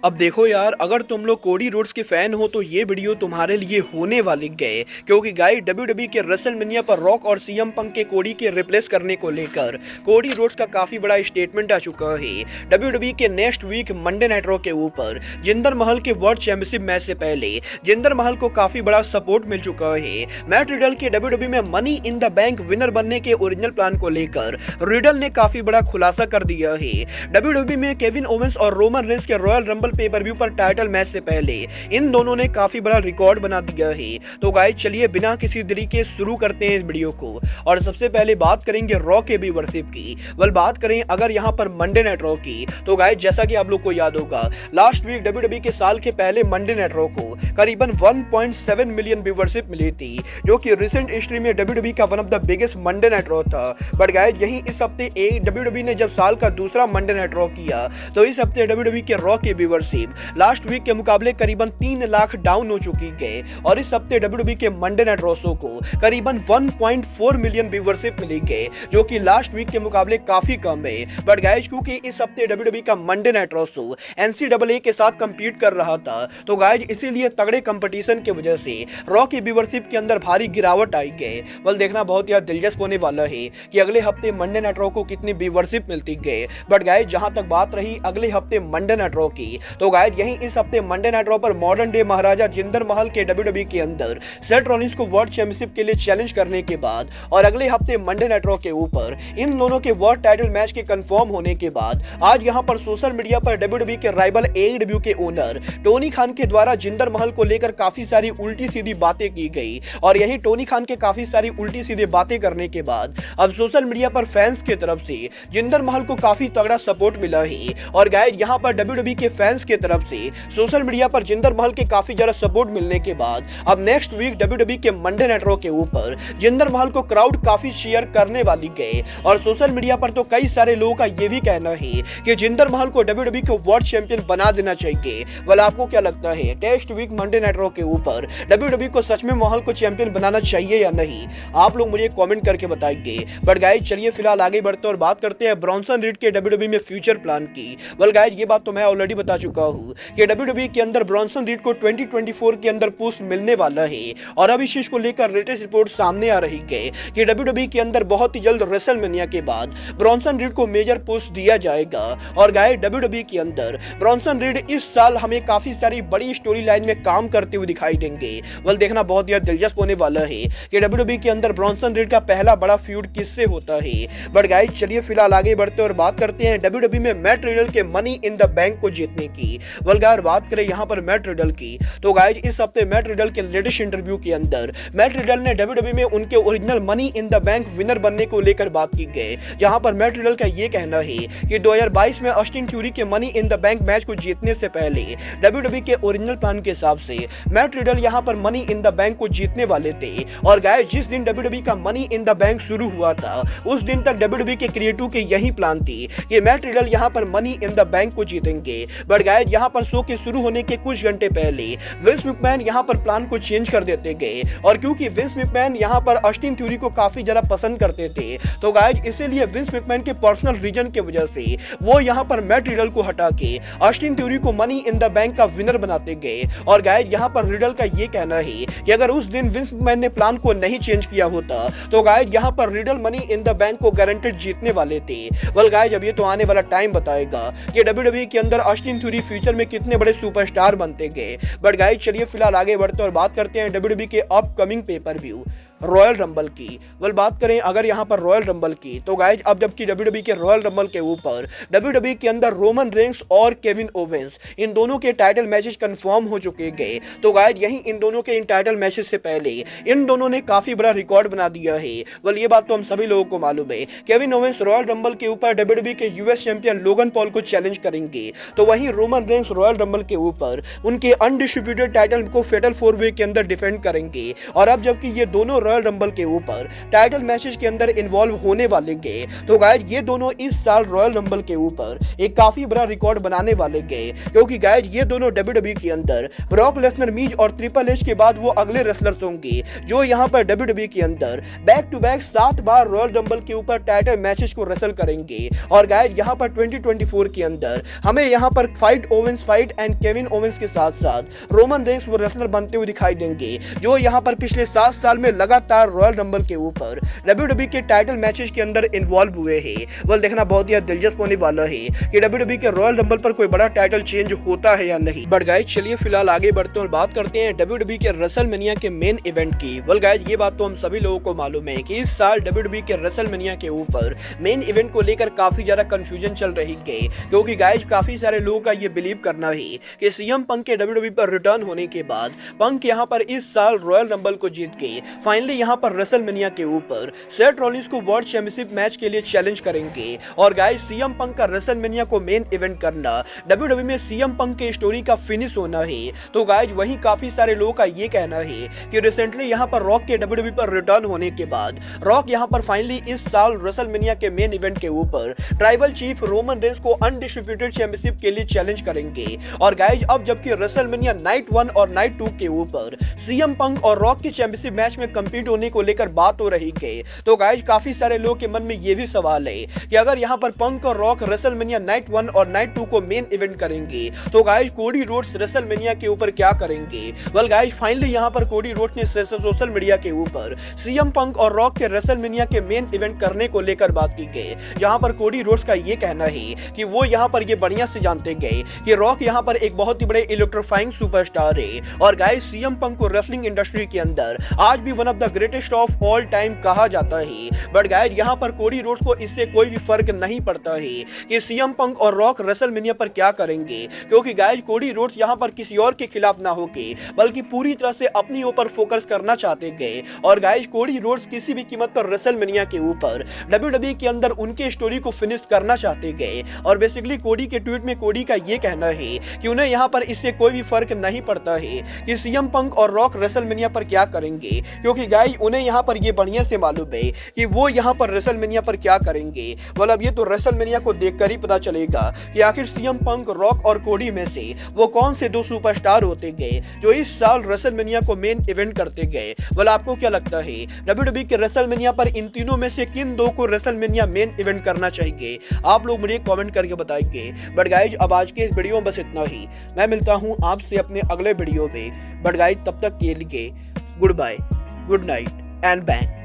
अब देखो यार, अगर तुम लोग कोडी रोड्स के फैन हो तो ये वीडियो तुम्हारे लिए होने वाली गए, क्योंकि गाइस डब्ल्यूडब्ल्यूई के रेसलमेनिया पर रॉक और सीएम पंक के कोडी के रिप्लेस करने को लेकर कोडी रोड्स का काफी बड़ा स्टेटमेंट आ चुका है। डब्ल्यूडब्ल्यूई के next week Monday night Raw के ऊपर जिंदर महल के वर्ल्ड चैंपियनशिप मैच से पहले जिंदर महल को काफी बड़ा सपोर्ट मिल चुका है। मैट रिडल के डब्ल्यूडब्ल्यूई में money in the bank winner बनने के ओरिजिनल प्लान को लेकर रिडल ने काफी बड़ा खुलासा कर दिया है। डब्ल्यूडब्ल्यूई में केविन ओवेंस और रोमन रेंस के रॉयल रंबल पे पर व्यू पर टाइटल मैच से पहले इन दोनों ने काफी बड़ा रिकॉर्ड बना दिया है। तो गाइस चलिए बिना किसी देरी के शुरू करते हैं इस वीडियो को। और सबसे पहले बात करेंगे रॉ के व्यूअरशिप की। बात करें अगर यहां पर मंडे नाइट रॉ की, तो गाइस जैसा कि आप लोग को याद होगा, लास्ट वीक डब्ल्यूडब्ल्यूई के साल के पहले मंडे नाइट रॉ को करीबन 1.7 मिलियन व्यूअरशिप मिली थी, जो कि रिसेंट हिस्ट्री में डब्ल्यूडब्ल्यूई का one of the biggest Monday night raw था। बट गाइस यही इस हफ्ते डब्ल्यूडब्ल्यूई ने जब साल का दूसरा मंडे नाइट रॉ किया, तो इस हफ्ते डब्ल्यूडब्ल्यूई के रॉ की व्यूअरशिप लास्ट वीक के मुकाबले करीबन 3 लाख डाउन हो चुकी है। और इस हफ्ते डब्ल्यूडब्ल्यूई के मंडे नाइट रॉ शो को करीबन 1.4 मिलियन व्यूअरशिप मिली है, जो कि लास्ट वीक के मुकाबले काफी कम है। बट गाइस क्योंकि इस हफ्ते डब्ल्यूडब्ल्यूई का Monday night raw show NCAA के साथ कंपीट कर रहा था, तो गाइस इसीलिए तगड़े कंपटीशन की वजह से रॉ की व्यूअरशिप के अंदर भारी गिरावट आई है। देखना बहुत ही दिलचस्प होने वाला है कि अगले हफ्ते मंडे नाइट रॉ को कितनी व्यूअरशिप मिलती है। बट गाइस जहां तक बात रही अगले हफ्ते मंडे नाइट रॉ की, तो गाइस यही इस हफ्ते मंडे नाइट रॉ पर मॉडर्न डे महाराजा जिंदर महल के डब्ल्यूडब्ल्यूई के अंदर सेथ रॉलिंस को वर्ल्ड चैंपियनशिप के लिए चैलेंज करने के बाद और अगले हफ्ते मंडे नाइट रॉ के ऊपर इन दोनों के वर्ल्ड टाइटल मैच के कंफर्म होने के बाद आज यहां पर सोशल मीडिया पर डब्ल्यूडब्ल्यूई के राइवल एईडब्ल्यू के ओनर टोनी खान के द्वारा जिंदर महल को लेकर काफी सारी उल्टी सीधी बातें की गई। और यही टोनी खान के काफी सारी उल्टी सीधी बातें करने के बाद अब सोशल मीडिया पर फैंस की तरफ से जिंदर महल को काफी तगड़ा सपोर्ट मिला है। और गाइस यहां पर डब्ल्यूडब्ल्यूई के फैंस की तरफ से सोशल मीडिया पर जिंदर महल के काफी ज्यादा सपोर्ट मिलने के बाद अब नेक्स्ट वीक डब्ल्यूडब्ल्यूई के मंडे नाइट रॉ के ऊपर जिंदर महल को क्राउड काफी शेयर करने वाली है। और सोशल मीडिया पर तो कई सारे लोगों का यह भी कहना है कि जिंदर महल को डब्ल्यूडब्ल्यूई को वर्ल्ड चैंपियन बना देना चाहिए। आपको क्या लगता है, test week Monday night Raw के ऊपर डब्ल्यूडब्ल्यूई को सच में महल को चैंपियन बनाना चाहिए या नहीं? आप लोग मुझे कमेंट करके बताइए। बट गाइस चलिए फिलहाल आगे बढ़ते और बात करते हैं ब्रॉन्सन रीड के डब्ल्यूडब्ल्यूई में फ्यूचर प्लान की। गाइस ये बात तो मैं ऑलरेडी बता चुका हूं कि डब्ल्यूडब्ल्यूई के अंदर ब्रॉन्सन रीड को 2024 के अंदर पुश मिलने वाला है। और अब इस चीज को लेकर लेटेस्ट रिपोर्ट सामने आ रही है कि डब्ल्यूडब्ल्यूई के अंदर बहुत ही जल्द रेसलमेनिया के बाद ब्रॉन्सन रीड को मेजर पुश दिया जाएगा। और गाइस डब्ल्यूडब्ल्यूई के अंदर ब्रॉन्सन रीड इस साल हमें काफी सारी बड़ी स्टोरी लाइन में काम करते हुए दिखाई देंगे। देखना बहुत ही दिलचस्प होने वाला है कि डब्ल्यूडब्ल्यूई के अंदर ब्रॉन्सन रीड का पहला बड़ा फ्यूड किससे होता है। बट गाइस चलिए फिलहाल आगे बढ़ते और बात करते हैं डब्ल्यूडब्ल्यूई में मैट रिडल के मनी इन द बैंक को जीतने की। बात करें यहां पर मैट रिडल की, तो गाइस इस हफ्ते मैट रिडल के लेटेस्ट इंटरव्यू के अंदर मैट रिडल ने डब्ल्यूडब्ल्यूई में उनके original money in the bank winner बनने को लेकर बात की गई, जहां पर मैट रिडल का यह कहना है कि 2022 में ऑस्टिन थ्यूरी के money in the bank match को जीतने से पहले डब्ल्यूडब्ल्यूई के ओरिजिनल प्लान के हिसाब से मैट रिडल यहां पर मनी इन द बैंक को जीतने वाले थे। और गाइस जिस दिन डब्ल्यूडब्ल्यूई का मनी इन द बैंक शुरू हुआ था, उस दिन तक डब्ल्यूडब्ल्यूई के क्रिएटिव के यही प्लान थी कि मैट रिडल यहां पर मनी इन द बैंक को जीतेंगे। बट गाइस यहां पर शो के शुरू होने के कुछ घंटे पहले विंस मैकमैन यहां पर प्लान को चेंज कर देते गए। और क्योंकि विंस मैकमैन यहां पर ऑस्टिन थ्यूरी को काफी ज्यादा पसंद करते थे, तो गाइस इसीलिए विंस मैकमैन के पर्सनल रीजन की वजह से वो यहां पर मैट रिडल को हटा के ऑस्टिन थ्यूरी को मनी इन द बैंक का विनर बनाते गए। और गाइस यहां पर रिडल का ये कहना है कि अगर उस दिन विंस मैकमैन ने प्लान को नहीं चेंज किया होता, तो गाइस यहां पर riddle money in the bank को गारंटेड जीतने वाले थे। गाइस अब ये तो आने वाला टाइम बताएगा कि डब्ल्यूडब्ल्यूई के अंदर ऑस्टिन थ्यूरी फ्यूचर में कितने बड़े सुपरस्टार बनते गए। बट गाइस चलिए फिलहाल आगे बढ़ते और बात करते हैं डब्ल्यूडब्ल्यूई के upcoming pay per view royal rumble की। बात करें अगर यहां पर रॉयल रंबल की, तो गाइस अब जबकि डब्ल्यूडब्ल्यूई के रॉयल रंबल के ऊपर डब्ल्यूडब्ल्यूई के अंदर रोमन रेंस और केविन ओवेंस इन दोनों के टाइटल मैचेस कंफर्म हो चुके गए। तो गाइस यही इन दोनों के इन टाइटल मैचेस से पहले इन दोनों ने काफी बड़ा रिकॉर्ड बना दिया है। ये बात तो हम सभी लोगों को मालूम है। केविन ओवेंस रॉयल रंबल के ऊपर डब्ल्यूडब्ल्यूई के यूएस चैंपियन लोगन पॉल को चैलेंज करेंगे, तो वहीं रोमन रेंस रॉयल रंबल के ऊपर उनके अनडिस्ट्रीब्यूटेड टाइटल को फेटल 4 वे के अंदर डिफेंड करेंगे। और अब जबकि ये दोनों रॉयल रंबल के ऊपर टाइटल मैचेस के अंदर इन्वॉल्व होने वाले गए। तो गाइज ये दोनों इस साल रॉयल रंबल के ऊपर एक काफी बड़ा रिकॉर्ड बनाने वाले गए, क्योंकि गाइज ये दोनों WWE के अंदर ब्रॉक लेसनर, मीज और ट्रिपल एच के बाद वो अगले रेसलर्स होंगे जो यहाँ पर WWE के अंदर बैक टू बैक 7 बार रॉयल रंबल के ऊपर टाइटल मैचेस को रेसल करेंगे। और गाइज यहाँ पर 2024 के अंदर हमें यहाँ पर फाइट एंड केविन ओवेंस के साथ साथ रोमन रेंस वो रेसलर बनते हुए दिखाई देंगे, जो यहाँ पर पिछले 7 साल में लगातार रॉयल रंबल के ऊपर WWE के टाइटल मैचेस के अंदर इन्वॉल्व हुए हैं। वह देखना बहुत ही दिलचस्प होने वाला है कि WWE के रॉयल रंबल पर कोई बड़ा टाइटल चेंज होता है या नहीं। बट गाइज चलिए फिलहाल आगे बढ़ते हैं और बात करते हैं WWE के रेसलमेनिया के मेन इवेंट की। वेल गाइज ये बात तो हम सभी लोगों को मालूम है कि इस साल WWE के रेसलमेनिया के ऊपर मेन इवेंट को लेकर काफी ज्यादा कंफ्यूजन चल रही है, क्योंकि गाइज काफी सारे लोगों का ये बिलीव करना है कि सीएम पंक के WWE पर रिटर्न होने के बाद पंक यहाँ पर इस साल रॉयल रंबल को जीत के फाइनली यहाँ पर रेसलमेनिया के ऊपर सेथ रॉलिंस को वर्ल्ड चैंपियनशिप मैच के लिए चैलेंज करेंगे। और गाइस सीएम पंक का रेसलमेनिया को मेन इवेंट करना WWE में सीएम पंक के स्टोरी का फिनिश होना है। तो गाइस वहीं काफी सारे लोगों का ये कहना है कि रिसेंटली यहाँ पर रॉक के WWE पर रिटर्न होने के बाद रॉक यहाँ पर फाइनली इस साल रेसलमेनिया के मेन इवेंट के ऊपर ट्राइबल चीफ रोमन रेंस को अनडिस्ट्रिब्यूटेड चैंपियनशिप के लिए चैलेंज करेंगे। और गाइज अब जबकि रेसलमेनिया नाइट 1 और नाइट 2 के ऊपर सीएम पंक और रॉक की चैंपियनशिप मैच में कंपीट होने को लेकर बात हो रही है, तो गाइज काफी सारे लोगों के मन में ये भी सवाल है कि अगर यहाँ पर पंक और रॉक रेसलमेनिया नाइट 1 और नाइट 2 को मेन इवेंट करेंगे तो गाइज कोडी रोड्स रेसलमेनिया के ऊपर क्या करेंगे। वेल गाइज फाइनली यहाँ पर कोडी रोड्स ने सोशल मीडिया के ऊपर सीएम पंक और रॉक के रेसलमेनिया के मेन इवेंट करने को लेकर बात की गई, जहाँ पर कोडी रोड्स का ये कहना है कि वो यहाँ पर ये बढ़िया से जानते गए कि रॉक यहाँ पर एक बहुत ही बड़े इलेक्ट्रीफाइंग सुपरस्टार है। और गाइस सीएम पंक को रेसलिंग इंडस्ट्री के अंदर आज भी one of the greatest of all time कहा जाता है। बट गाइस यहाँ पर कोडी रोड्स को इससे कोई भी फर्क नहीं पड़ता है कि सीएम पंक और रॉक रेसलमेनिया पर क्या करेंगे, क्योंकि गाइस कोडी रोड्स यहाँ पर किसी और के खिलाफ ना होके बल्कि पूरी तरह से अपनी ऊपर फोकस करना चाहते गए। और गाइस कोडी रोड्स किसी भी कीमत पर रेसलमेनिया के ऊपर WWE के अंदर उनके स्टोरी को फिनिश करना चाहते गए। और बेसिकली कोडी के ट्वीट में कोडी का ये कहना है कि उन्हें यहाँ पर इससे कोई भी फर्क नहीं पड़ता है कि सीएम पंक और रॉक रेसलमेनिया पर क्या करेंगे, क्योंकि गाइस उन्हें यहाँ पर ये बढ़िया से मालूम है कि वो यहाँ पर रेसलमेनिया पर क्या करेंगे। मतलब ये तो रेसलमेनिया को देखकर ही पता चलेगा कि आखिर सीएम पंक, रॉक और कोडी में से वो कौन से दो सुपरस्टार होते गए जो इस साल रेसलमेनिया को मेन इवेंट करते गए। मतलब आपको क्या लगता है WWE के रेसलमेनिया पर इन तीनों में से किन दो को रेसलमेनिया मेन इवेंट करना चाहिए? आप लोग मुझे कमेंट करके बताएंगे। बट गाइज अब आज के इस वीडियो में बस इतना ही। मैं मिलता हूं आपसे अपने अगले वीडियो में। बट गाइज तब तक के लिए goodbye, good night and bang.